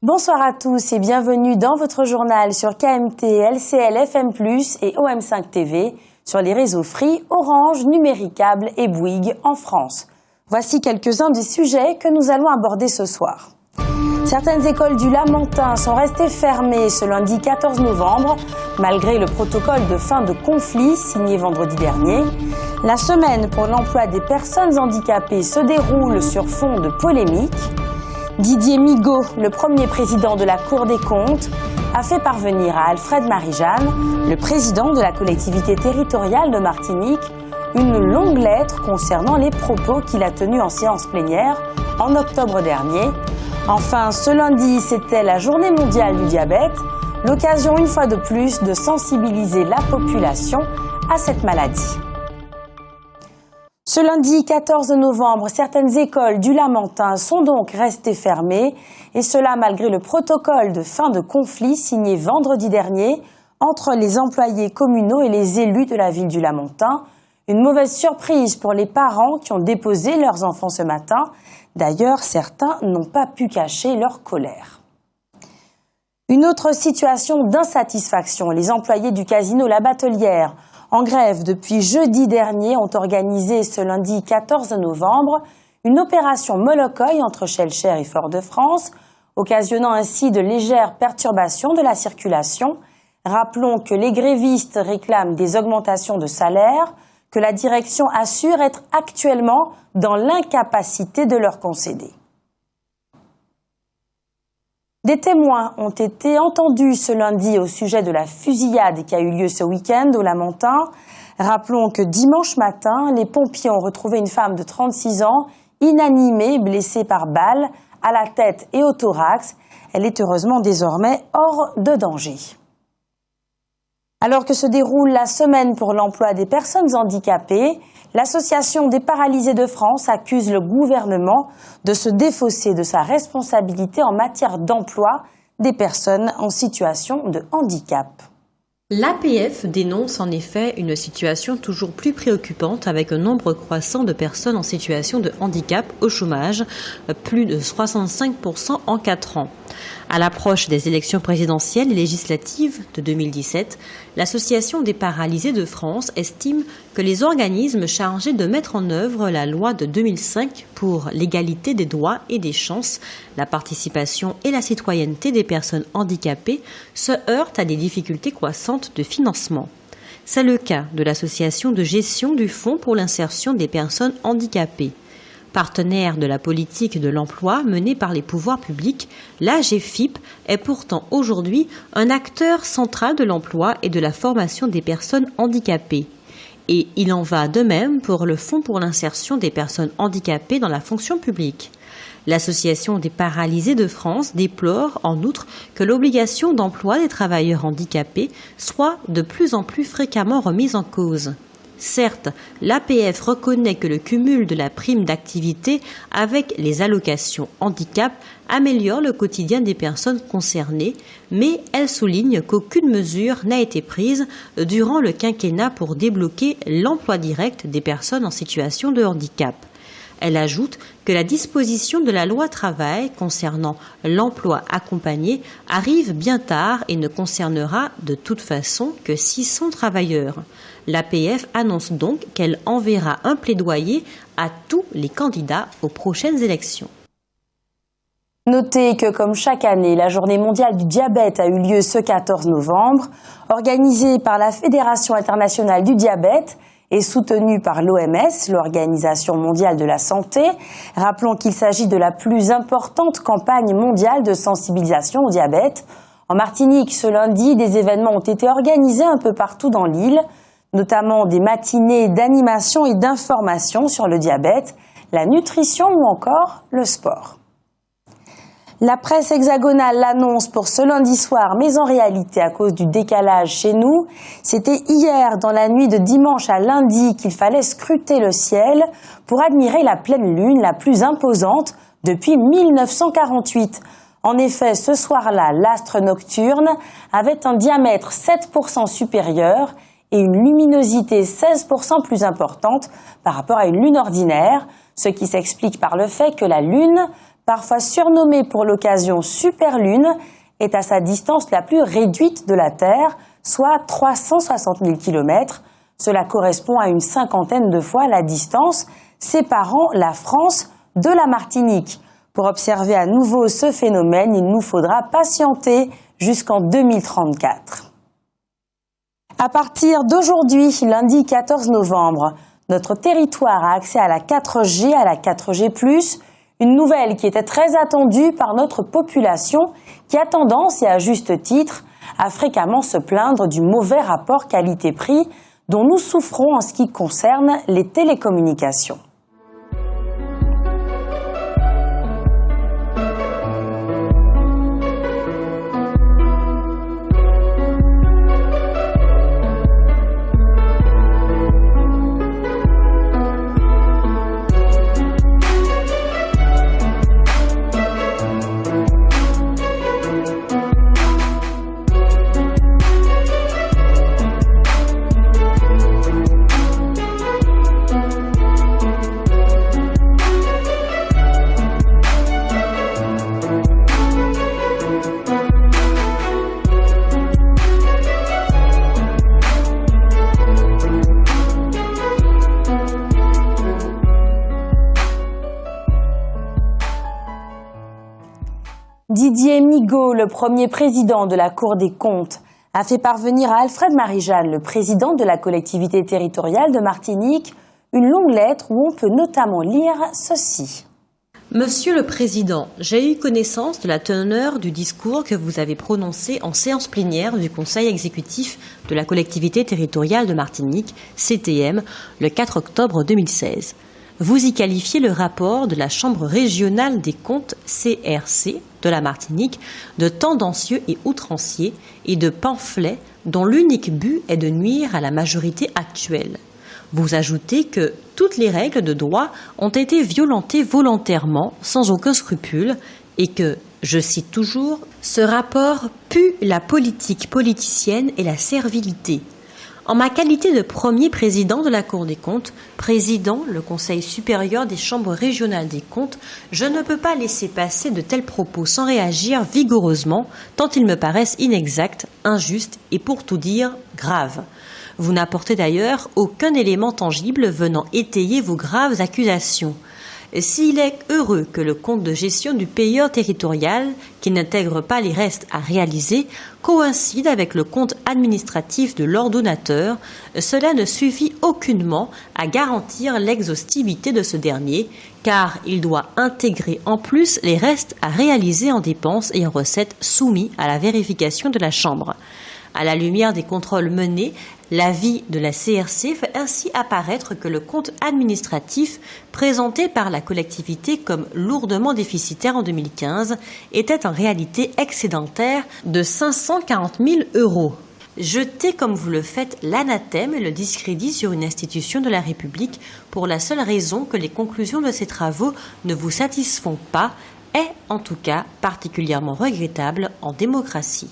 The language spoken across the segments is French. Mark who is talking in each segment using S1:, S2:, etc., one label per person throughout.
S1: Bonsoir à tous et bienvenue dans votre journal sur KMT, LCL, FM+, et OM5 TV, sur les réseaux Free, Orange, Numéricable et Bouygues en France. Voici quelques-uns des sujets que nous allons aborder ce soir. Certaines écoles du Lamentin sont restées fermées ce lundi 14 novembre, malgré le protocole de fin de conflit signé vendredi dernier. La semaine pour l'emploi des personnes handicapées se déroule sur fond de polémique. Didier Migaud, le premier président de la Cour des comptes, a fait parvenir à Alfred Marie-Jeanne, le président de la collectivité territoriale de Martinique, une longue lettre concernant les propos qu'il a tenus en séance plénière en octobre dernier. Enfin, ce lundi, c'était la journée mondiale du diabète, l'occasion une fois de plus de sensibiliser la population à cette maladie. Ce lundi 14 novembre, certaines écoles du Lamentin sont donc restées fermées, et cela malgré le protocole de fin de conflit signé vendredi dernier entre les employés communaux et les élus de la ville du Lamentin. Une mauvaise surprise pour les parents qui ont déposé leurs enfants ce matin. D'ailleurs, certains n'ont pas pu cacher leur colère. Une autre situation d'insatisfaction, les employés du casino La Batelière, en grève depuis jeudi dernier, ont organisé ce lundi 14 novembre une opération Molokoï entre Schœlcher et Fort-de-France, occasionnant ainsi de légères perturbations de la circulation. Rappelons que les grévistes réclament des augmentations de salaire, que la direction assure être actuellement dans l'incapacité de leur concéder. Des témoins ont été entendus ce lundi au sujet de la fusillade qui a eu lieu ce week-end au Lamentin. Rappelons que dimanche matin, les pompiers ont retrouvé une femme de 36 ans, inanimée, blessée par balle, à la tête et au thorax. Elle est heureusement désormais hors de danger. Alors que se déroule la semaine pour l'emploi des personnes handicapées, l'Association des paralysés de France accuse le gouvernement de se défausser de sa responsabilité en matière d'emploi des personnes en situation de handicap.
S2: L'APF dénonce en effet une situation toujours plus préoccupante avec un nombre croissant de personnes en situation de handicap au chômage, plus de 65% en 4 ans. À l'approche des élections présidentielles et législatives de 2017, l'Association des paralysés de France estime que les organismes chargés de mettre en œuvre la loi de 2005 pour l'égalité des droits et des chances, la participation et la citoyenneté des personnes handicapées se heurtent à des difficultés croissantes de financement. C'est le cas de l'Association de gestion du Fonds pour l'insertion des personnes handicapées. Partenaire de la politique de l'emploi menée par les pouvoirs publics, l'AGFIP est pourtant aujourd'hui un acteur central de l'emploi et de la formation des personnes handicapées. Et il en va de même pour le Fonds pour l'insertion des personnes handicapées dans la fonction publique. L'Association des paralysés de France déplore en outre que l'obligation d'emploi des travailleurs handicapés soit de plus en plus fréquemment remise en cause. Certes, l'APF reconnaît que le cumul de la prime d'activité avec les allocations handicap améliore le quotidien des personnes concernées, mais elle souligne qu'aucune mesure n'a été prise durant le quinquennat pour débloquer l'emploi direct des personnes en situation de handicap. Elle ajoute que la disposition de la loi travail concernant l'emploi accompagné arrive bien tard et ne concernera de toute façon que 600 travailleurs. L'APF annonce donc qu'elle enverra un plaidoyer à tous les candidats aux prochaines élections.
S1: Notez que, comme chaque année, la Journée mondiale du diabète a eu lieu ce 14 novembre, organisée par la Fédération internationale du diabète et soutenue par l'OMS, l'Organisation mondiale de la santé. Rappelons qu'il s'agit de la plus importante campagne mondiale de sensibilisation au diabète. En Martinique, ce lundi, des événements ont été organisés un peu partout dans l'île, notamment des matinées d'animation et d'information sur le diabète, la nutrition ou encore le sport. La presse hexagonale l'annonce pour ce lundi soir, mais en réalité, à cause du décalage chez nous, c'était hier, dans la nuit de dimanche à lundi, qu'il fallait scruter le ciel pour admirer la pleine lune la plus imposante depuis 1948. En effet, ce soir-là, l'astre nocturne avait un diamètre 7% supérieur et une luminosité 16% plus importante par rapport à une lune ordinaire, ce qui s'explique par le fait que la lune parfois surnommée pour l'occasion Superlune, est à sa distance la plus réduite de la Terre, soit 360 000 km. Cela correspond à une cinquantaine de fois la distance séparant la France de la Martinique. Pour observer à nouveau ce phénomène, il nous faudra patienter jusqu'en 2034. À partir d'aujourd'hui, lundi 14 novembre, notre territoire a accès à la 4G, à la 4G+, une nouvelle qui était très attendue par notre population, qui a tendance, et à juste titre, à fréquemment se plaindre du mauvais rapport qualité-prix dont nous souffrons en ce qui concerne les télécommunications. Didier Migaud, le premier président de la Cour des comptes, a fait parvenir à Alfred Marie-Jeanne, le président de la collectivité territoriale de Martinique, une longue lettre où on peut notamment lire ceci.
S2: Monsieur le Président, j'ai eu connaissance de la teneur du discours que vous avez prononcé en séance plénière du Conseil exécutif de la collectivité territoriale de Martinique, CTM, le 4 octobre 2016. Vous y qualifiez le rapport de la Chambre régionale des comptes CRC de la Martinique de tendancieux et outrancier et de pamphlet dont l'unique but est de nuire à la majorité actuelle. Vous ajoutez que toutes les règles de droit ont été violentées volontairement, sans aucun scrupule, et que, je cite toujours, « ce rapport pue la politique politicienne et la servilité ». En ma qualité de premier président de la Cour des comptes, président le Conseil supérieur des chambres régionales des comptes, je ne peux pas laisser passer de tels propos sans réagir vigoureusement, tant ils me paraissent inexacts, injustes et pour tout dire, graves. Vous n'apportez d'ailleurs aucun élément tangible venant étayer vos graves accusations. S'il est heureux que le compte de gestion du payeur territorial, qui n'intègre pas les restes à réaliser, coïncide avec le compte administratif de l'ordonnateur, cela ne suffit aucunement à garantir l'exhaustivité de ce dernier, car il doit intégrer en plus les restes à réaliser en dépenses et en recettes soumis à la vérification de la Chambre. À la lumière des contrôles menés, l'avis de la CRC fait ainsi apparaître que le compte administratif présenté par la collectivité comme lourdement déficitaire en 2015 était en réalité excédentaire de 540 000 €. Jetez comme vous le faites l'anathème et le discrédit sur une institution de la République pour la seule raison que les conclusions de ces travaux ne vous satisfont pas est en tout cas particulièrement regrettable en démocratie.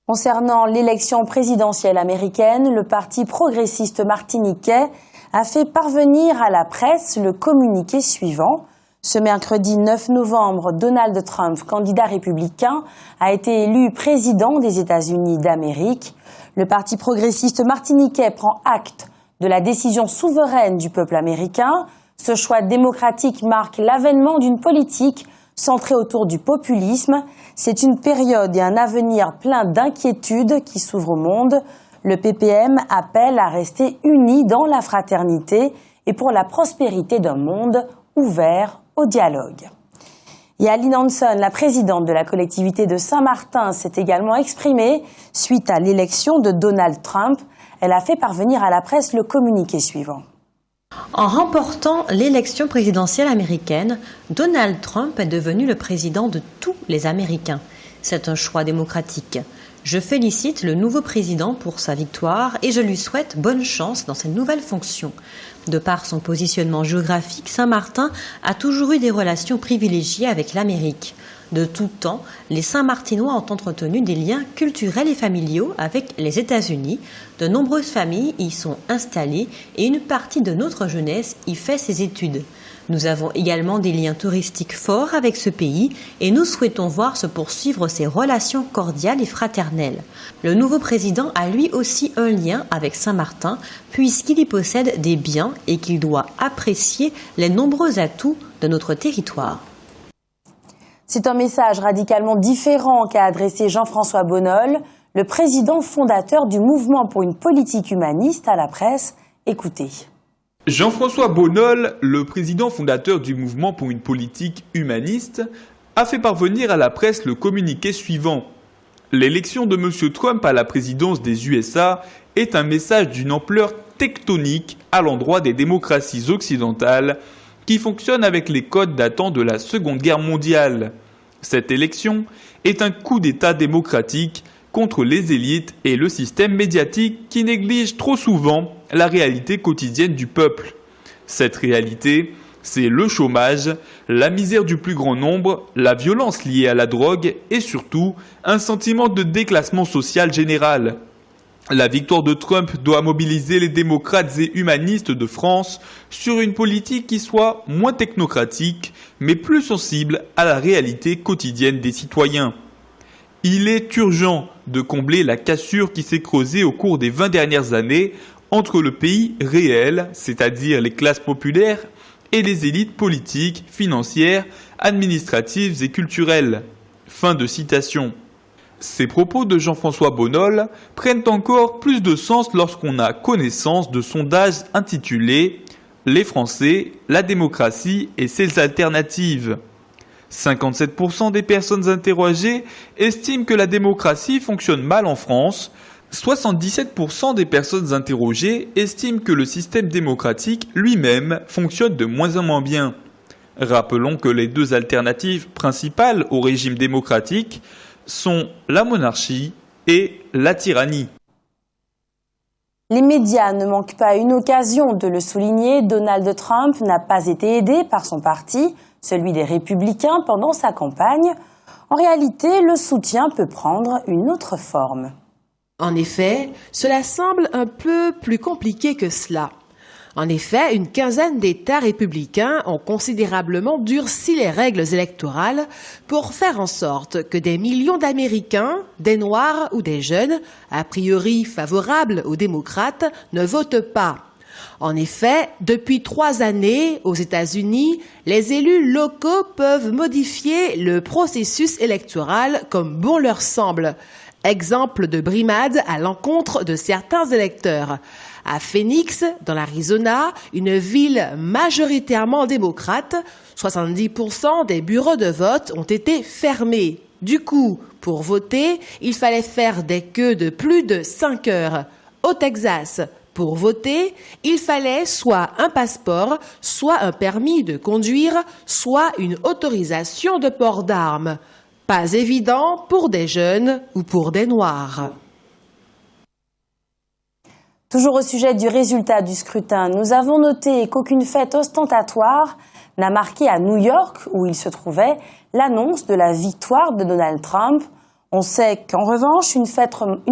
S1: Concernant l'élection présidentielle américaine, le Parti progressiste martiniquais a fait parvenir à la presse le communiqué suivant. Ce mercredi 9 novembre, Donald Trump, candidat républicain, a été élu président des États-Unis d'Amérique. Le Parti progressiste martiniquais prend acte de la décision souveraine du peuple américain. Ce choix démocratique marque l'avènement d'une politique centrée autour du populisme. C'est une période et un avenir plein d'inquiétudes qui s'ouvrent au monde. Le PPM appelle à rester unis dans la fraternité et pour la prospérité d'un monde ouvert au dialogue. Et Aline Hanson, la présidente de la collectivité de Saint-Martin, s'est également exprimée suite à l'élection de Donald Trump. Elle a fait parvenir à la presse le communiqué suivant.
S2: En remportant l'élection présidentielle américaine, Donald Trump est devenu le président de tous les Américains. C'est un choix démocratique. Je félicite le nouveau président pour sa victoire et je lui souhaite bonne chance dans ses nouvelles fonctions. De par son positionnement géographique, Saint-Martin a toujours eu des relations privilégiées avec l'Amérique. De tout temps, les Saint-Martinois ont entretenu des liens culturels et familiaux avec les États-Unis. De nombreuses familles y sont installées et une partie de notre jeunesse y fait ses études. Nous avons également des liens touristiques forts avec ce pays et nous souhaitons voir se poursuivre ces relations cordiales et fraternelles. Le nouveau président a lui aussi un lien avec Saint-Martin puisqu'il y possède des biens et qu'il doit apprécier les nombreux atouts de notre territoire.
S1: C'est un message radicalement différent qu'a adressé Jean-François Bonhomme, le président fondateur du Mouvement pour une politique humaniste, à la presse. Écoutez.
S3: Jean-François Bonhomme, le président fondateur du Mouvement pour une politique humaniste, a fait parvenir à la presse le communiqué suivant. L'élection de M. Trump à la présidence des USA est un message d'une ampleur tectonique à l'endroit des démocraties occidentales qui fonctionnent avec les codes datant de la Seconde Guerre mondiale. Cette élection est un coup d'État démocratique contre les élites et le système médiatique qui néglige trop souvent la réalité quotidienne du peuple. Cette réalité, c'est le chômage, la misère du plus grand nombre, la violence liée à la drogue et surtout un sentiment de déclassement social général. La victoire de Trump doit mobiliser les démocrates et humanistes de France sur une politique qui soit moins technocratique, mais plus sensible à la réalité quotidienne des citoyens. Il est urgent de combler la cassure qui s'est creusée au cours des 20 dernières années entre le pays réel, c'est-à-dire les classes populaires, et les élites politiques, financières, administratives et culturelles. Fin de citation. Ces propos de Jean-François Bonhomme prennent encore plus de sens lorsqu'on a connaissance de sondages intitulés « Les Français, la démocratie et ses alternatives ». 57% des personnes interrogées estiment que la démocratie fonctionne mal en France. 77% des personnes interrogées estiment que le système démocratique lui-même fonctionne de moins en moins bien. Rappelons que les deux alternatives principales au régime démocratique sont la monarchie et la tyrannie.
S1: Les médias ne manquent pas une occasion de le souligner. Donald Trump n'a pas été aidé par son parti, celui des Républicains, pendant sa campagne. En réalité, le soutien peut prendre une autre forme.
S4: En effet, cela semble un peu plus compliqué que cela. En effet, une quinzaine d'États républicains ont considérablement durci les règles électorales pour faire en sorte que des millions d'Américains, des Noirs ou des jeunes, a priori favorables aux démocrates, ne votent pas. En effet, depuis 3 années, aux États-Unis, les élus locaux peuvent modifier le processus électoral comme bon leur semble. Exemple de brimade à l'encontre de certains électeurs. À Phoenix, dans l'Arizona, une ville majoritairement démocrate, 70% des bureaux de vote ont été fermés. Du coup, pour voter, il fallait faire des queues de plus de 5 heures. Au Texas, pour voter, il fallait soit un passeport, soit un permis de conduire, soit une autorisation de port d'armes. Pas évident pour des jeunes ou pour des Noirs.
S1: Toujours au sujet du résultat du scrutin, nous avons noté qu'aucune fête ostentatoire n'a marqué à New York, où il se trouvait, l'annonce de la victoire de Donald Trump. On sait qu'en revanche, une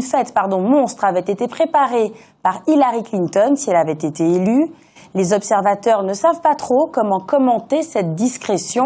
S1: fête monstre avait été préparée par Hillary Clinton si elle avait été élue. Les observateurs ne savent pas trop comment commenter cette discrétion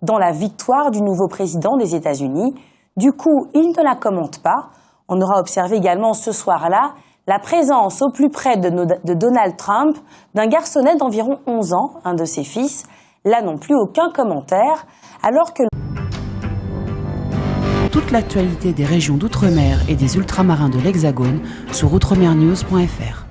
S1: dans la victoire du nouveau président des États-Unis. Du coup, ils ne la commentent pas. On aura observé également ce soir-là la présence au plus près de Donald Trump d'un garçonnet d'environ 11 ans, un de ses fils. Là non plus, aucun commentaire, alors que...
S5: Toute l'actualité des régions d'outre-mer et des ultramarins de l'Hexagone sur outremernews.fr.